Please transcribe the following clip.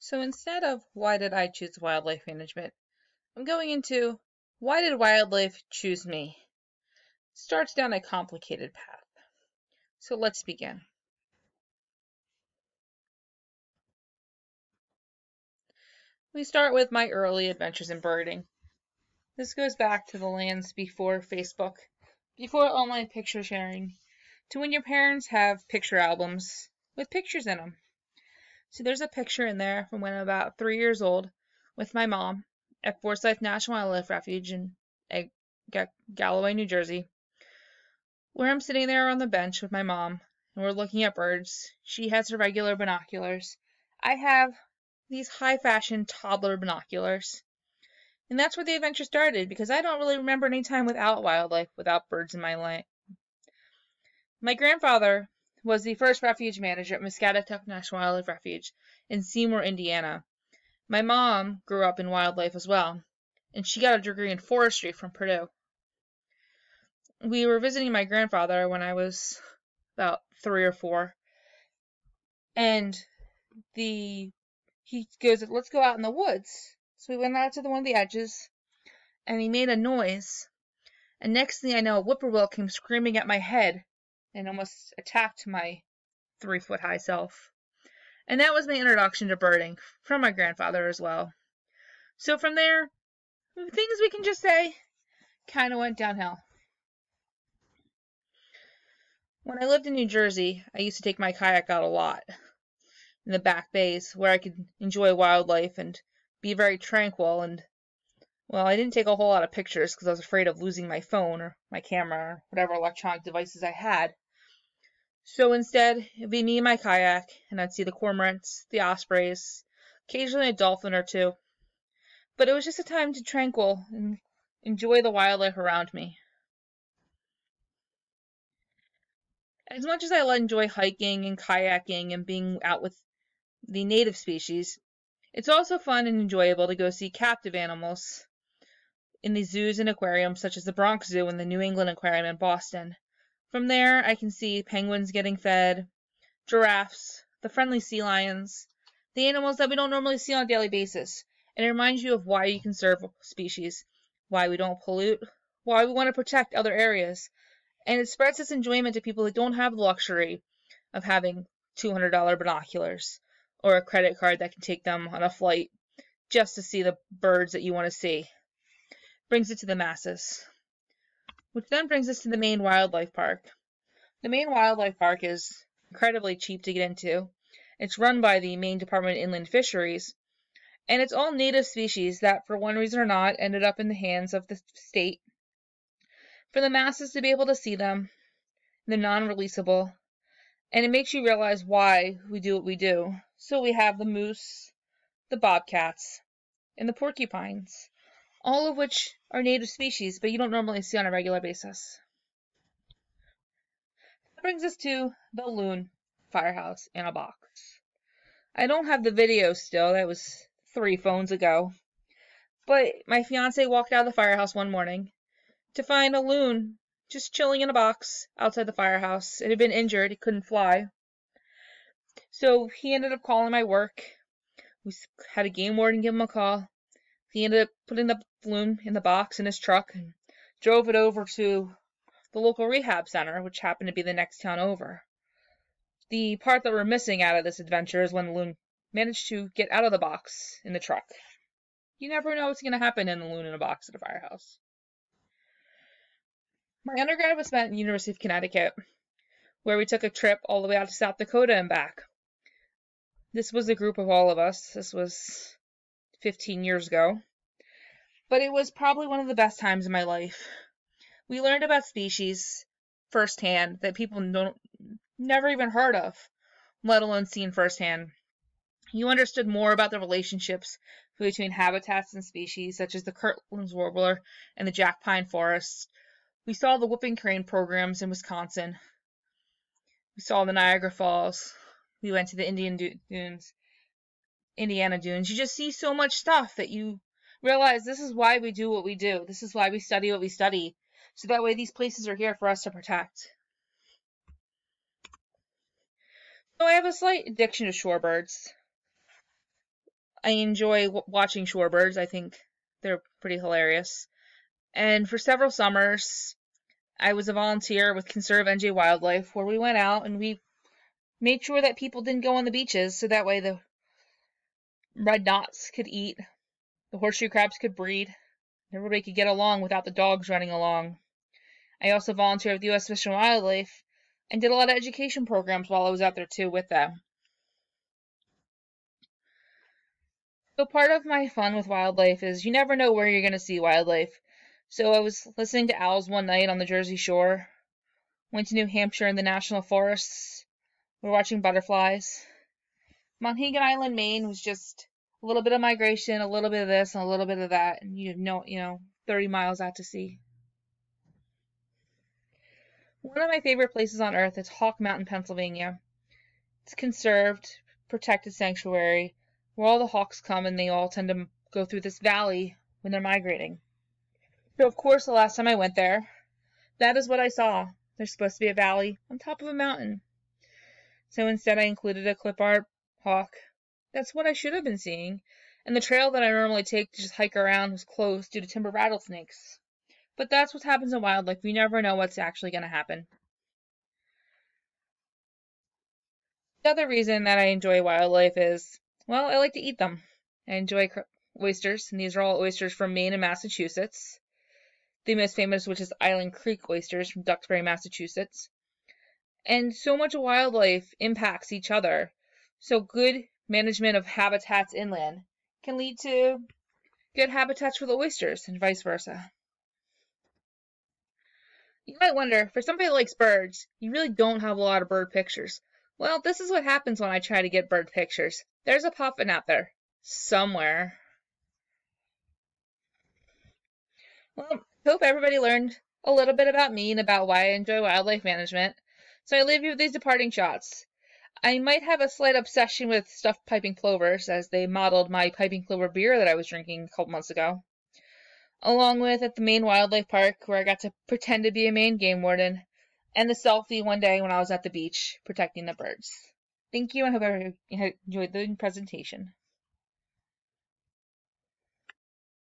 So instead of why did I choose wildlife management, I'm going into why did wildlife choose me? Starts down a complicated path. So let's begin. We start with my early adventures in birding. This goes back to the lands before Facebook, before online picture sharing, to when your parents have picture albums with pictures in them. So there's a picture in there from when I'm about 3 years old with my mom at Forsyth National Wildlife Refuge in Galloway, New Jersey, where I'm sitting there on the bench with my mom and we're looking at birds. She has her regular binoculars. I have these high fashion toddler binoculars. And that's where the adventure started because I don't really remember any time without wildlife, without birds in my life. My grandfather was the first refuge manager at Muscatatuck National Wildlife Refuge in Seymour, Indiana. My mom grew up in wildlife as well, and she got a degree in forestry from Purdue. We were visiting my grandfather when I was about 3 or 4, and he goes, "Let's go out in the woods." So we went out to one of the edges, and he made a noise, and next thing I know, a whippoorwill came screaming at my head and almost attacked my 3-foot high self. And that was my introduction to birding from my grandfather as well. So from there, things we can just say kind of went downhill. When I lived in New Jersey, I used to take my kayak out a lot in the back bays where I could enjoy wildlife and be very tranquil. And, well, I didn't take a whole lot of pictures because I was afraid of losing my phone or my camera or whatever electronic devices I had. So instead, it'd be me and my kayak, and I'd see the cormorants, the ospreys, occasionally a dolphin or two. But it was just a time to tranquil and enjoy the wildlife around me. As much as I enjoy hiking and kayaking and being out with the native species, it's also fun and enjoyable to go see captive animals in the zoos and aquariums such as the Bronx Zoo and the New England Aquarium in Boston. From there, I can see penguins getting fed, giraffes, the friendly sea lions, the animals that we don't normally see on a daily basis. And it reminds you of why you conserve species, why we don't pollute, why we want to protect other areas. And it spreads this enjoyment to people that don't have the luxury of having $200 binoculars or a credit card that can take them on a flight just to see the birds that you want to see. Brings it to the masses. Which then brings us to the Maine Wildlife Park. The Maine Wildlife Park is incredibly cheap to get into. It's run by the Maine Department of Inland Fisheries, and it's all native species that, for one reason or not, ended up in the hands of the state. For the masses to be able to see them, they're non-releasable, and it makes you realize why we do what we do. So we have the moose, the bobcats, and the porcupines, all of which are native species, but you don't normally see on a regular basis. That brings us to the Loon Firehouse in a Box. I don't have the video still, that was 3 phones ago, but my fiance walked out of the firehouse one morning to find a loon just chilling in a box outside the firehouse. It had been injured, it couldn't fly. So he ended up calling my work. We had a game warden give him a call. He ended up putting the loon in the box in his truck and drove it over to the local rehab center, which happened to be the next town over. The part that we're missing out of this adventure is when the loon managed to get out of the box in the truck. You never know what's going to happen in the loon in a box at a firehouse. My undergrad was spent at the University of Connecticut, where we took a trip all the way out to South Dakota and back. This was a group of all of us. This was 15 years ago. But it was probably one of the best times in my life. We learned about species firsthand that people never even heard of, let alone seen firsthand. You understood more about the relationships between habitats and species, such as the Kirtland's warbler and the jack pine forest. We saw the whooping crane programs in Wisconsin. We saw the Niagara Falls. We went to the Indiana Dunes. You just see so much stuff that you realize this is why we do what we do. This is why we study what we study. So that way these places are here for us to protect. So I have a slight addiction to shorebirds. I enjoy watching shorebirds. I think they're pretty hilarious. And for several summers, I was a volunteer with Conserve NJ Wildlife, where we went out and we made sure that people didn't go on the beaches, so that way the red knots could eat, the horseshoe crabs could breed, and everybody could get along without the dogs running along. I also volunteered with U.S. Fish and Wildlife and did a lot of education programs while I was out there too with them. So part of my fun with wildlife is you never know where you're going to see wildlife. So I was listening to owls one night on the Jersey Shore, went to New Hampshire in the national forests, we're watching butterflies. Monhegan Island, Maine was just a little bit of migration, a little bit of this and a little bit of that, and 30 miles out to sea. One of my favorite places on earth is Hawk Mountain, Pennsylvania. It's conserved, protected sanctuary where all the hawks come and they all tend to go through this valley when they're migrating. So of course the last time I went there, that is what I saw. There's supposed to be a valley on top of a mountain. So instead I included a clip art hawk. That's what I should have been seeing. And the trail that I normally take to just hike around was closed due to timber rattlesnakes. But that's what happens in wildlife. You never know what's actually going to happen. The other reason that I enjoy wildlife is, well, I like to eat them. I enjoy oysters, and these are all oysters from Maine and Massachusetts. The most famous, which is Island Creek oysters from Duxbury, Massachusetts. And so much of wildlife impacts each other. So good management of habitats inland can lead to good habitats for the oysters and vice versa. You might wonder, for somebody that likes birds, you really don't have a lot of bird pictures. Well, this is what happens when I try to get bird pictures. There's a puffin out there. Somewhere. Well, hope everybody learned a little bit about me and about why I enjoy wildlife management. So I leave you with these departing shots. I might have a slight obsession with stuffed piping plovers, as they modeled my piping plover beer that I was drinking a couple months ago. Along with at the Maine Wildlife Park, where I got to pretend to be a Maine game warden, and the selfie one day when I was at the beach protecting the birds. Thank you, and I hope you enjoyed the presentation.